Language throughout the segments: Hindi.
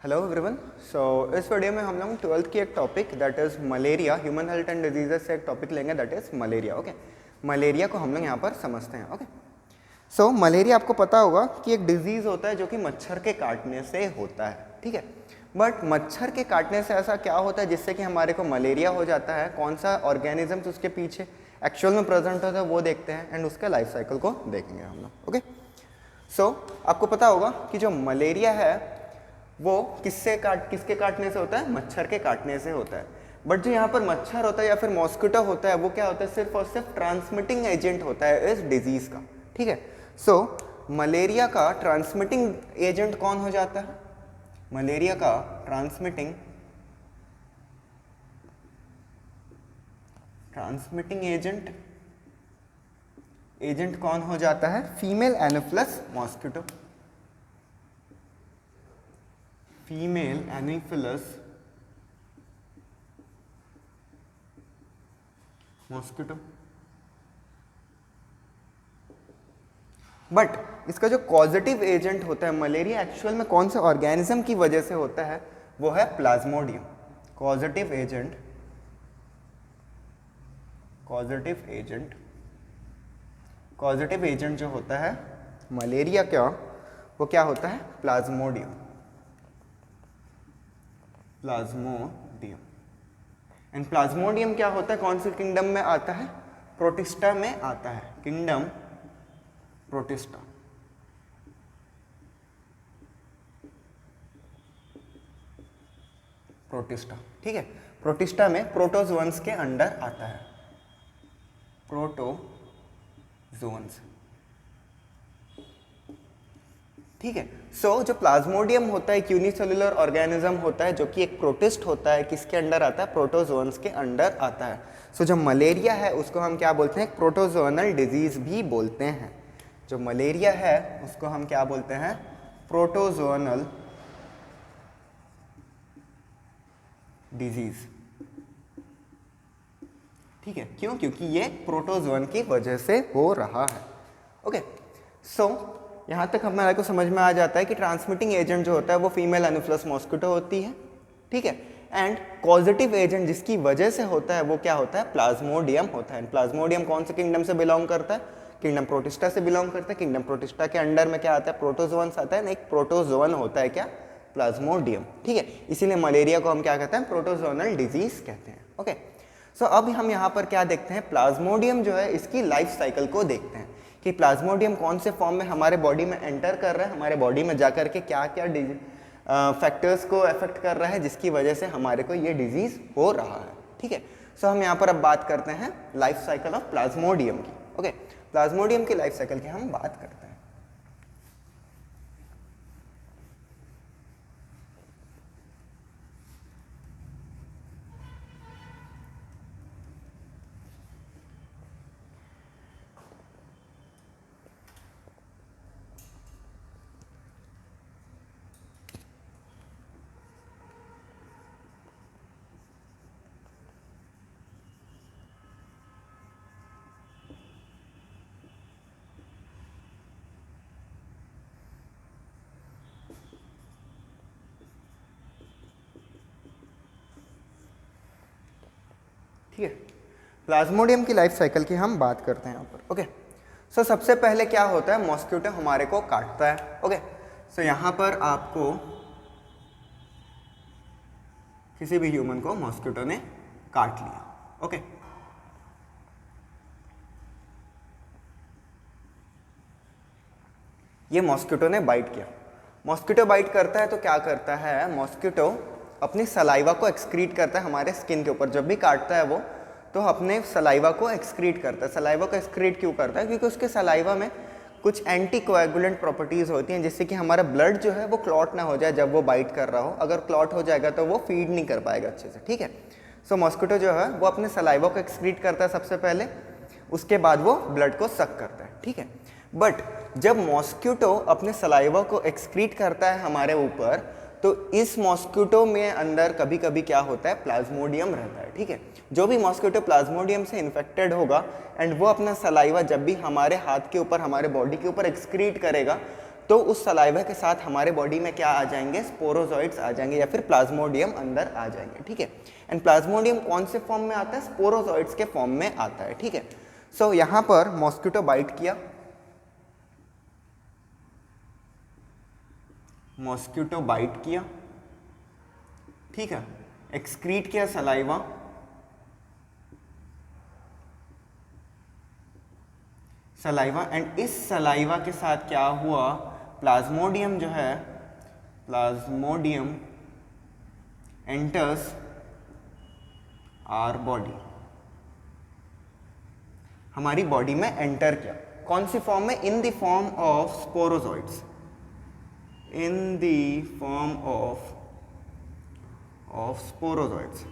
Hello everyone. सो इस वीडियो में हम लोग 12th की एक topic that is malaria, human health and diseases से एक टॉपिक लेंगे that is malaria. Okay, malaria को हम लोग यहाँ पर समझते हैं। ओके, सो मलेरिया आपको पता होगा कि एक डिजीज़ होता है जो कि मच्छर के काटने से होता है, ठीक है। बट मच्छर के काटने से ऐसा क्या होता है जिससे कि हमारे को मलेरिया हो जाता है, कौन सा ऑर्गेनिजम्स उसके पीछे एक्चुअल में प्रेजेंट होता है वो देखते हैं एंड उसके लाइफ साइकिल को देखेंगे हम लोग। ओके, सो आपको पता होगा कि जो मलेरिया है वो किसके काटने से होता है? मच्छर के काटने से होता है। बट जो यहाँ पर मच्छर होता है या फिर मॉस्किटो होता है वो क्या होता है? सिर्फ और सिर्फ ट्रांसमिटिंग एजेंट होता है इस डिजीज का, ठीक है। सो मलेरिया का ट्रांसमिटिंग एजेंट कौन हो जाता है? मलेरिया का ट्रांसमिटिंग एजेंट कौन हो जाता है? Female Anopheles mosquito. Female Anopheles mosquito. But इसका जो कॉजेटिव एजेंट होता है मलेरिया एक्चुअल में कौन से ऑर्गेनिज्म की वजह से होता है? वो है प्लाज्मोडियम। कॉजेटिव एजेंट जो होता है मलेरिया का वो क्या होता है? प्लाज्मोडियम। एंड प्लाज्मोडियम क्या होता है? कौन से किंगडम में आता है? प्रोटिस्टा में आता है। Kingdom protista. ठीक है, प्रोटिस्टा में प्रोटोजोअन्स के अंडर आता है। प्रोटोजोअन्स, ठीक है। सो जो प्लाज्मोडियम होता है एक यूनिसेलुलर ऑर्गेनिज्म होता है जो कि एक प्रोटिस्ट होता है। किसके अंडर आता है? प्रोटोजोअन्स के अंडर आता है। सो जो मलेरिया है उसको हम क्या बोलते हैं? प्रोटोजोनल डिजीज भी बोलते हैं। जो मलेरिया है उसको हम क्या बोलते हैं? प्रोटोजोनल डिजीज, ठीक है। क्यों? क्योंकि ये प्रोटोजोन की वजह से हो रहा है। ओके, सो यहाँ तक हमारे को समझ में आ जाता है कि ट्रांसमिटिंग एजेंट जो होता है वो फीमेल एनोफिलस मॉस्किटो होती है, ठीक है। एंड पॉजिटिव एजेंट जिसकी वजह से होता है वो क्या होता है? प्लाज्मोडियम होता है। प्लाज्मोडियम कौन से किंगडम से बिलोंग करता है? किंगडम प्रोटिस्टा से बिलोंग करता है। किंगडम प्रोटिस्टा के अंडर में क्या आता है? प्रोटोजोन्स आता है। एक प्रोटोजोन होता है क्या? प्लाज्मोडियम, ठीक है। इसीलिए मलेरिया को हम क्या कहते हैं? प्रोटोजोनल डिजीज कहते हैं। ओके, सो अब हम यहाँ पर क्या देखते हैं? प्लाज्मोडियम जो है इसकी लाइफ साइकिल को देखते हैं कि प्लाज्मोडियम कौन से फॉर्म में हमारे बॉडी में एंटर कर रहा है, हमारे बॉडी में जाकर के क्या क्या फैक्टर्स को अफेक्ट कर रहा है जिसकी वजह से हमारे को ये डिजीज हो रहा है, ठीक है। सो हम यहाँ पर अब बात करते हैं लाइफ साइकिल ऑफ प्लाज्मोडियम की। ओके, प्लाज्मोडियम की लाइफ साइकिल की हम बात करते हैं। ठीक है, प्लाज्मोडियम की लाइफ साइकिल की हम बात करते हैं यहाँ पर। ओके, सो सबसे पहले क्या होता है? मॉस्किटो हमारे को काटता है। ओके, सो यहाँ पर आपको किसी भी ह्यूमन को मॉस्किटो ने काट लिया। ओके, ये मॉस्किटो ने बाइट किया। मॉस्किटो बाइट करता है तो क्या करता है? मॉस्किटो अपनी सलाइवा को एक्सक्रीट करता है हमारे स्किन के ऊपर। जब भी काटता है वो तो अपने सलाइवा को एक्सक्रीट करता है। सलाइवा को एक्सक्रीट क्यों करता है? क्योंकि उसके सलाइवा में कुछ एंटी कोएगुलेंट प्रॉपर्टीज़ होती हैं जिससे कि हमारा ब्लड जो है वो क्लॉट ना हो जाए जब वो बाइट कर रहा हो। अगर क्लॉट हो जाएगा तो वो फीड नहीं कर पाएगा अच्छे से, ठीक है। सो मॉस्किटो जो है वो अपने सलाइवा को एक्सक्रीट करता है सबसे पहले, उसके बाद वो ब्लड को सक करता है, ठीक है। बट जब मॉस्किटो अपने सलाइवा को एक्सक्रीट करता है हमारे ऊपर तो इस मॉस्किटो में अंदर कभी कभी क्या होता है? प्लाज्मोडियम रहता है, ठीक है। जो भी मॉस्किटो प्लाज्मोडियम से इन्फेक्टेड होगा एंड वो अपना सलाइवा जब भी हमारे हाथ के ऊपर, हमारे बॉडी के ऊपर एक्सक्रीट करेगा तो उस सलाइवा के साथ हमारे बॉडी में क्या आ जाएंगे, स्पोरोजॉइड्स आ जाएंगे या फिर प्लाज्मोडियम अंदर आ जाएंगे, ठीक है। एंड प्लाज्मोडियम कौन से फॉर्म में आता है, स्पोरोजॉइड्स के फॉर्म में आता है, ठीक है। सो यहाँ पर मॉस्किटो बाइट किया, मॉस्किटो बाइट किया, ठीक है, एक्सक्रीट किया सलाइवा, सलाइवा, एंड इस सलाइवा के साथ क्या हुआ, प्लाज्मोडियम जो है, प्लाज्मोडियम एंटर्स आवर बॉडी, हमारी बॉडी में एंटर किया, कौन सी फॉर्म में, in the form of sporozoites, in the form of sporozoites,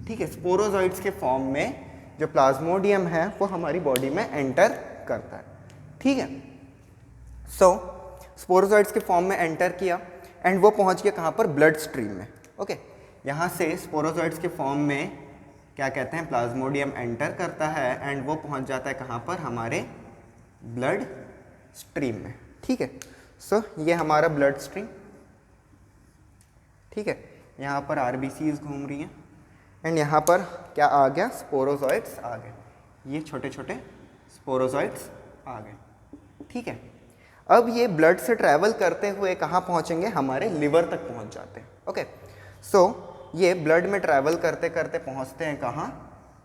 ठीक है। स्पोरोजॉइड्स के फॉर्म में जो प्लाज्मोडियम है वो हमारी बॉडी में एंटर करता है, ठीक है। सो स्पोरोजॉइड्स के फॉर्म में एंटर किया एंड वो पहुंच गया कहाँ पर, ब्लड स्ट्रीम में, ओके। यहाँ से स्पोरोजॉइड्स के फॉर्म में क्या कहते हैं, प्लाज्मोडियम एंटर करता है एंड वो पहुंच जाता है कहाँ पर, हमारे ब्लड स्ट्रीम में, ठीक है। सो ये हमारा ब्लड स्ट्रीम, ठीक है। यहाँ पर आरबीसीज घूम रही हैं एंड यहाँ पर क्या आ गया, स्पोरोजॉइड्स आ गए, ये छोटे छोटे स्पोरोजॉइड्स आ गए, ठीक है। अब ये ब्लड से ट्रैवल करते हुए कहाँ पहुँचेंगे, हमारे लिवर तक पहुँच जाते हैं, ओके। सो ये ब्लड में ट्रैवल करते करते पहुँचते हैं कहाँ,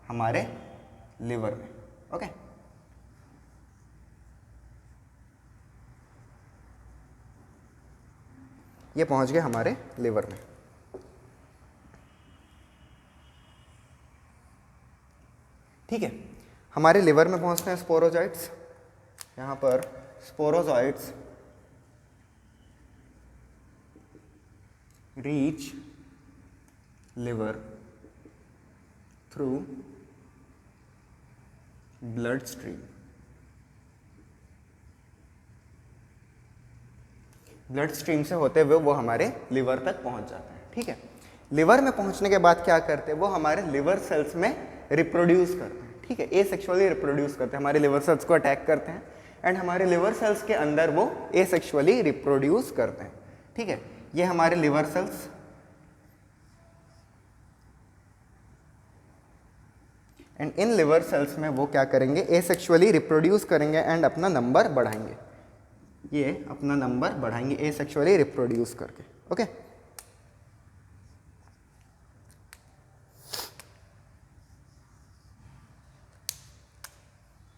हमारे लिवर में, ओके। ये पहुँच गए हमारे लिवर में, ठीक है। हमारे लिवर में पहुंचते हैं स्पोरोजॉइड्स, यहाँ पर sporozoites reach liver through blood stream, blood stream से होते हुए वो हमारे लिवर तक पहुंच जाते हैं, ठीक है। लिवर में पहुंचने के बाद क्या करते हैं, वो हमारे लिवर सेल्स में रिप्रोड्यूस करते हैं, ठीक है, एसेक्सुअली रिप्रोड्यूस करते हैं, हमारे लिवर सेल्स को अटैक करते हैं एंड हमारे लिवर सेल्स के अंदर वो एसेक्सुअली रिप्रोड्यूस करते हैं, ठीक है। ये हमारे liver cells, and in liver cells में वो क्या करेंगे, एसेक्सुअली रिप्रोड्यूस करेंगे एंड अपना नंबर बढ़ाएंगे, ये अपना नंबर बढ़ाएंगे एसेक्सुअली रिप्रोड्यूस करके, ओके।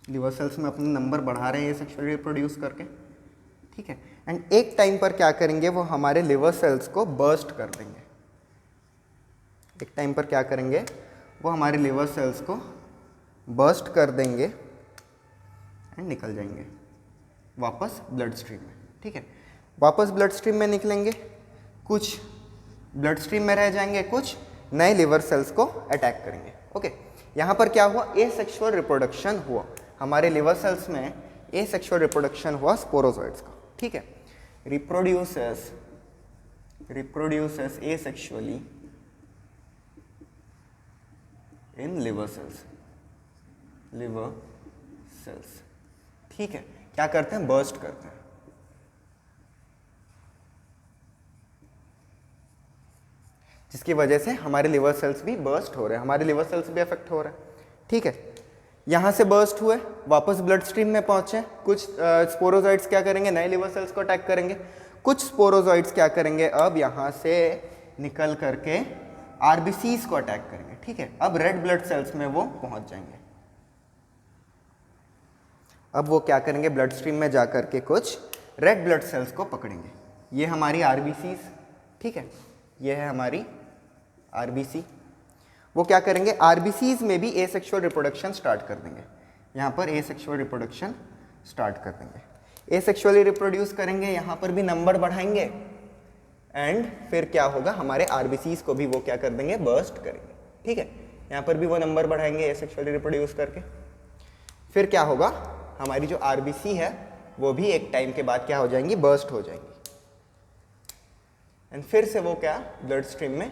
लिवर सेल्स में अपना नंबर बढ़ा रहे हैं एसेक्सुअली रिप्रोड्यूस करके, ठीक है। एंड एक टाइम पर क्या करेंगे, वो हमारे लिवर सेल्स को बर्स्ट कर देंगे, एक टाइम पर क्या करेंगे, वो हमारे लिवर सेल्स को बर्स्ट कर देंगे एंड निकल जाएंगे वापस ब्लड स्ट्रीम में, ठीक है। वापस ब्लड स्ट्रीम में निकलेंगे, कुछ ब्लड स्ट्रीम में रह जाएंगे, कुछ नए लिवर सेल्स को अटैक करेंगे, ओके। यहाँ पर क्या हुआ, एसेक्सुअल रिप्रोडक्शन हुआ, हमारे लिवर सेल्स में एसेक्सुअल रिप्रोडक्शन हुआ स्पोरोजॉइड्स का, ठीक है। Reproduces asexually in liver cells, ठीक है। क्या करते हैं, बर्स्ट करते हैं, जिसकी वजह से हमारे लिवर सेल्स भी बर्स्ट हो रहे हैं, हमारे लिवर सेल्स भी अफेक्ट हो रहे हैं, ठीक है। यहाँ से बर्स्ट हुए, वापस ब्लड स्ट्रीम में पहुंचे, कुछ स्पोरोजॉइड्स क्या करेंगे, नए लिवर सेल्स को अटैक करेंगे, कुछ स्पोरोजॉइड्स क्या करेंगे, अब यहाँ से निकल करके आरबीसीज को अटैक करेंगे, ठीक है। अब रेड ब्लड सेल्स में वो पहुंच जाएंगे, अब वो क्या करेंगे, ब्लड स्ट्रीम में जा करके कुछ रेड ब्लड सेल्स को पकड़ेंगे, ये हमारी आरबीसीज, ठीक है, ये है हमारी आरबीसी। वो क्या करेंगे, आरबीसीज में भी एसेक्सुअल रिप्रोडक्शन स्टार्ट कर देंगे, यहाँ पर एसेक्सुअल रिप्रोडक्शन स्टार्ट कर देंगे, एसेक्सुअली रिप्रोड्यूस करेंगे, यहाँ पर भी नंबर बढ़ाएंगे एंड फिर क्या होगा, हमारे आरबीसीज को भी वो क्या कर देंगे, बर्स्ट करेंगे, ठीक है। यहाँ पर भी वो नंबर बढ़ाएंगे एसेक्सुअली रिप्रोड्यूस करके, फिर क्या होगा, हमारी जो आरबीसी है वो भी एक टाइम के बाद क्या हो जाएंगी, बर्स्ट हो जाएंगी एंड फिर से वो क्या, ब्लड स्ट्रीम में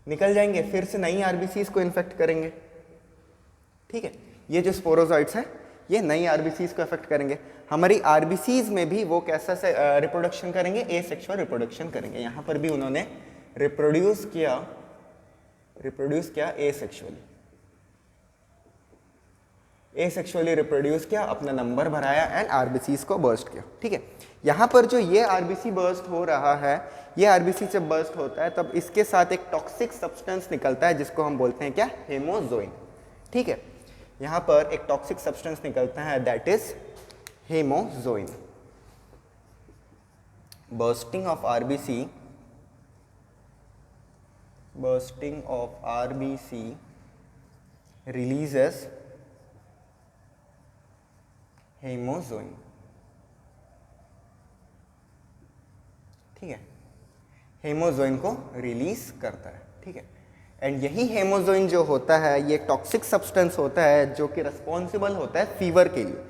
निकल जाएंगे, फिर से नई आरबीसीज को इन्फेक्ट करेंगे, ठीक है, ये जो स्पोरोजॉइट्स हैं ये नई आरबीसीज को अफेक्ट करेंगे। हमारी आरबीसीज में भी वो कैसा से रिप्रोडक्शन करेंगे, एसेक्सुअल रिप्रोडक्शन करेंगे। यहाँ पर भी उन्होंने रिप्रोड्यूस किया एसेक्सुअली रिप्रोड्यूस किया, अपना नंबर भराया एंड आरबीसीज को बर्स्ट किया। ठीक है, यहाँ पर जो ये आरबीसी बर्स्ट हो रहा है, ये आरबीसी जब बर्स्ट होता है तब इसके साथ एक टॉक्सिक सब्सटेंस निकलता है जिसको हम बोलते हैं क्या, हेमोजोइन। ठीक है, यहाँ पर एक टॉक्सिक सब्सटेंस निकलता है that is haemozoin. bursting of RBC releases haemozoin. ठीक है, हेमोजोइन को रिलीज करता है। ठीक है, एंड यही हेमोजोइन जो होता है ये एक टॉक्सिक सब्सटेंस होता है जो कि रिस्पॉन्सिबल होता है फीवर के लिए।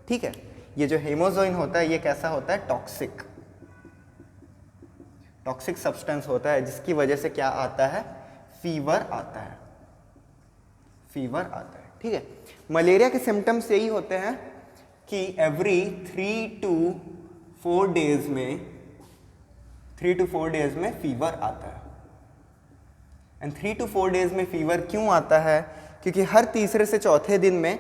ठीक है, ये जो हेमोजोइन होता है ये कैसा होता है, टॉक्सिक सब्सटेंस होता है जिसकी वजह से क्या आता है, फीवर आता है। ठीक है, मलेरिया के सिम्टम्स यही होते हैं कि एवरी 3 to 4 डेज में फीवर आता है। एंड 3 to 4 डेज में फीवर क्यों आता है, क्योंकि हर तीसरे से चौथे दिन में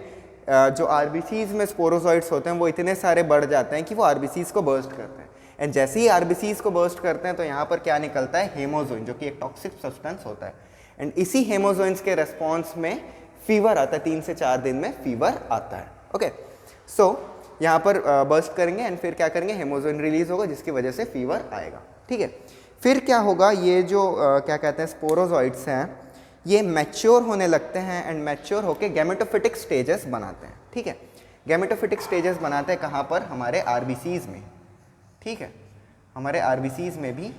जो आरबीसीज में स्पोरोजॉइट्स होते हैं वो इतने सारे बढ़ जाते हैं कि वो आरबीसीज को बर्स्ट करते हैं। एंड जैसे ही आरबीसीज को बर्स्ट करते हैं तो यहाँ पर क्या निकलता है, हेमोजोइन, जो कि एक टॉक्सिक सब्सटेंस होता है। एंड इसी हेमोजोइन्स के रेस्पॉन्स में फीवर आता है, 3 से 4 दिन में फीवर आता है। ओके, सो यहाँ पर बर्स्ट करेंगे एंड फिर क्या करेंगे, हेमोजोइन रिलीज होगा जिसकी वजह से फीवर आएगा। ठीक है, फिर क्या होगा, ये जो क्या कहते हैं स्पोरोजॉइट्स हैं ये मैच्योर होने लगते हैं एंड मैच्योर होके गैमेटोफिटिक स्टेजेस बनाते हैं। ठीक है, गैमेटोफिटिक स्टेजेस बनाते हैं कहाँ पर, हमारे आरबीसीज में। ठीक है, हमारे आरबीसीज में ही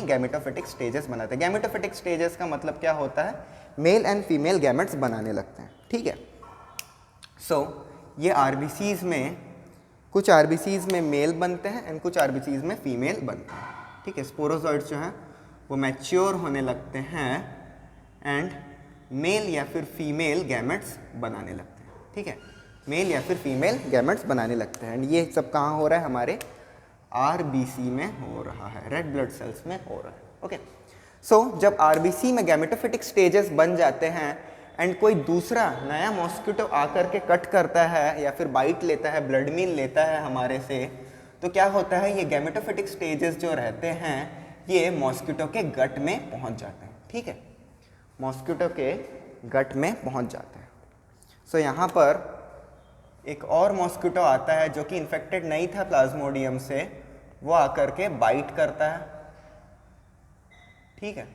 गैमेटोफिटिक स्टेजेस बनाते हैं। गैमेटोफिटिक स्टेजेस का मतलब क्या होता है, मेल एंड फीमेल गैमेट्स बनाने लगते हैं। ठीक है, सो ये आरबीसीज में, कुछ आरबीसीज में मेल बनते हैं एंड कुछ आरबीसीज में फीमेल बनते हैं। ठीक है, स्पोरोजॉइट्स जो हैं वो मैच्योर होने लगते हैं एंड मेल या फिर फीमेल गैमेट्स बनाने लगते हैं। ठीक है, मेल या फिर फीमेल गैमेट्स बनाने लगते हैं एंड ये सब कहाँ हो रहा है, हमारे आरबीसी में हो रहा है, रेड ब्लड सेल्स में हो रहा है। ओके, सो जब आरबीसी में गैमेटोफिटिक स्टेजेस बन जाते हैं एंड कोई दूसरा नया मॉस्किटो आकर के कट करता है या फिर बाइट लेता है, ब्लड मील लेता है हमारे से, तो क्या होता है, ये गैमेटोफिटिक स्टेजेस जो रहते हैं ये मॉस्किटो के गट में पहुंच जाते हैं। ठीक है, मॉस्किटो के गट में पहुंच जाते हैं। सो यहाँ पर एक और मॉस्किटो आता है जो कि इन्फेक्टेड नहीं था प्लाज्मोडियम से, वो आकर के बाइट करता है। ठीक है,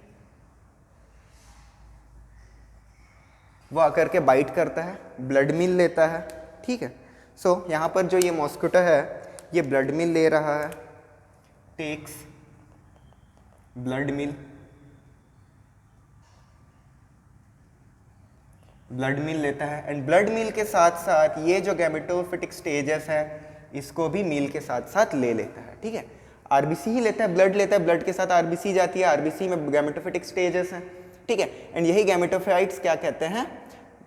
वो आकर के बाइट करता है, ब्लड मील लेता है। ठीक है, सो यहाँ पर जो ये मॉस्किटो है ये ब्लड मील ले रहा है, टेक्स ब्लड मील लेता है एंड ब्लड मील के साथ साथ ये जो गैमेटोफिटिक स्टेजेस है इसको भी मील के साथ साथ ले लेता है। ठीक है, आरबीसी ही लेता है, ब्लड लेता है, ब्लड के साथ आरबीसी जाती है, आरबीसी में गैमेटोफिटिक स्टेजेस हैं। ठीक है, एंड यही गैमेटोफाइट्स क्या कहते हैं,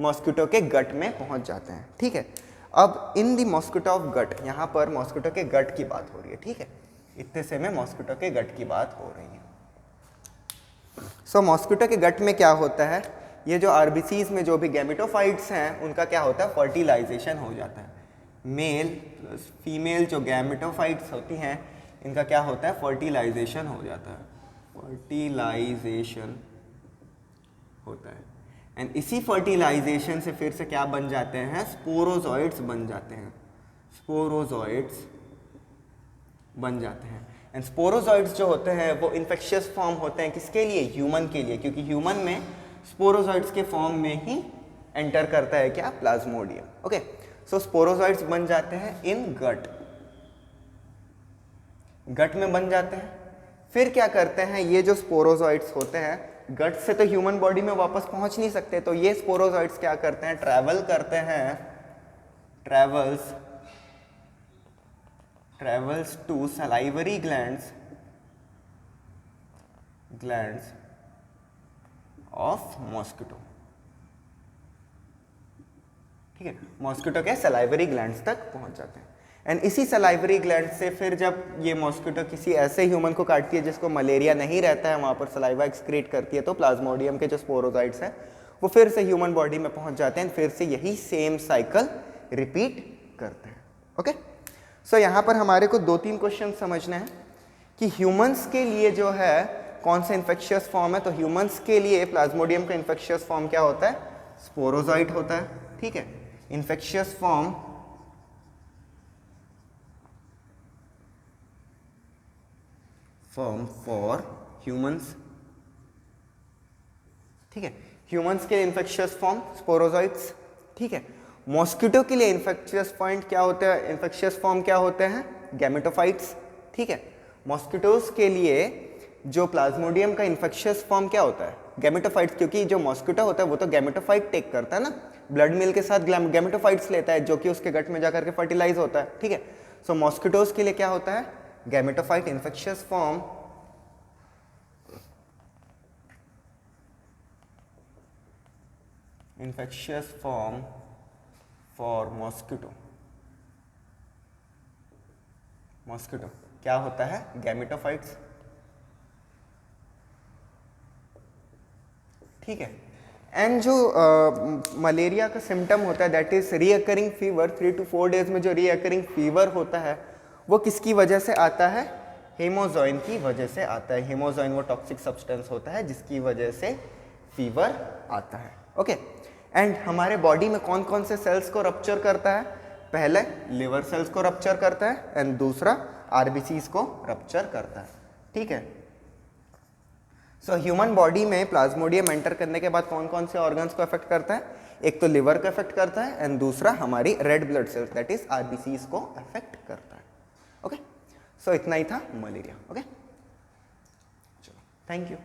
मॉस्किटो के गट में पहुंच जाते हैं। ठीक है, अब इन दी मॉस्किटो ऑफ गट, यहाँ पर मॉस्किटो के गट की बात हो रही है। ठीक है, इतने से में मॉस्किटो के गट की बात हो रही है। सो मॉस्किटो के गट में क्या होता है, ये जो आरबीसीज में जो भी गैमेटोफाइट्स हैं उनका क्या होता है, फर्टिलाइजेशन हो जाता है। मेल प्लस फीमेल जो गैमेटोफाइट्स होती हैं इनका क्या होता है, फर्टिलाइजेशन हो जाता है, फर्टिलाइजेशन होता है एंड इसी फर्टिलाइजेशन से फिर से क्या बन जाते हैं, स्पोरोजॉइट्स बन जाते हैं, स्पोरोजॉइट्स बन जाते हैं। एंड स्पोरोजॉइट्स जो होते हैं वो इन्फेक्शियस फॉर्म होते हैं, किसके लिए, ह्यूमन के लिए, क्योंकि ह्यूमन में स्पोरोजॉइट्स के फॉर्म में ही एंटर करता है क्या, प्लाज्मोडियम। ओके, सो स्पोरोजॉइट्स बन जाते हैं इन गट में बन जाते हैं। फिर क्या करते हैं, ये जो स्पोरोजॉइट्स होते हैं गट से तो ह्यूमन बॉडी में वापस पहुंच नहीं सकते, तो ये स्पोरोजॉइट्स क्या करते हैं, travels to salivary glands of mosquito. ठीक है, मॉस्किटो के सलाइवरी ग्लैंड्स तक पहुंच जाते हैं। एंड इसी सलाइवरी ग्लैंड से फिर जब ये मॉस्किटो किसी ऐसे ह्यूमन को काटती है जिसको मलेरिया नहीं रहता है, वहाँ पर सलाइवा एक्सक्रीट करती है, तो प्लाज्मोडियम के जो स्पोरोजाइट्स हैं वो फिर से ह्यूमन बॉडी में पहुंच जाते हैं, फिर से यही सेम साइकिल रिपीट करते हैं। ओके, सो यहाँ पर हमारे को 2-3 क्वेश्चन समझने हैं कि ह्यूमंस के लिए जो है कौन सा इन्फेक्शियस फॉर्म है। तो ह्यूमंस के लिए प्लाज्मोडियम का इन्फेक्शियस फॉर्म क्या होता है? स्पोरोजाइट होता है। ठीक है, इन्फेक्शियस फॉर्म फॉर ह्यूमंस। ठीक है, ह्यूमंस के लिए इन्फेक्शियस फॉर्म स्पोरोजाइट्स। ठीक है, मॉस्किटो के लिए इन्फेक्शियस पॉइंट क्या होता है, इन्फेक्शियस फॉर्म क्या होते हैं? गैमेटोफाइट्स। ठीक है, मॉस्किटोज के लिए जो प्लाज्मोडियम का इन्फेक्शियस फॉर्म क्या होता है? गैमेटोफाइट्स, क्योंकि जो मॉस्किटो होता है वो तो गैमेटोफाइट टेक करता है ना, ब्लड मिल के साथ गैमेटोफाइट्स लेता है जो कि उसके गट में जाकर के फर्टिलाइज होता है। ठीक है, सो मॉस्किटोज के लिए क्या होता है? Gametophyte. Infectious form for mosquito क्या होता है? गैमेटोफाइट्स। ठीक है, एंड जो मलेरिया का सिम्टम होता है that is recurring fever, 3 to 4 days में जो रीअकरिंग फीवर होता है वो किसकी वजह से आता है? हेमोजॉइन की वजह से आता है। हेमोजॉइन वो टॉक्सिक सब्सटेंस होता है जिसकी वजह से फीवर आता है। ओके, एंड हमारे बॉडी में कौन कौन से सेल्स को रप्चर करता है? पहले लिवर सेल्स को रप्चर करता है एंड दूसरा आरबीसीज को रप्चर करता है। ठीक है, सो ह्यूमन बॉडी में प्लाज्मोडियम एंटर करने के बाद कौन कौन से ऑर्गन्स को अफेक्ट करता है? एक तो लिवर को अफेक्ट करता है एंड दूसरा हमारी red blood cells that is RBCs को अफेक्ट करता है। ओके, सो इतना ही था मलेरिया। ओके, चलो, थैंक यू।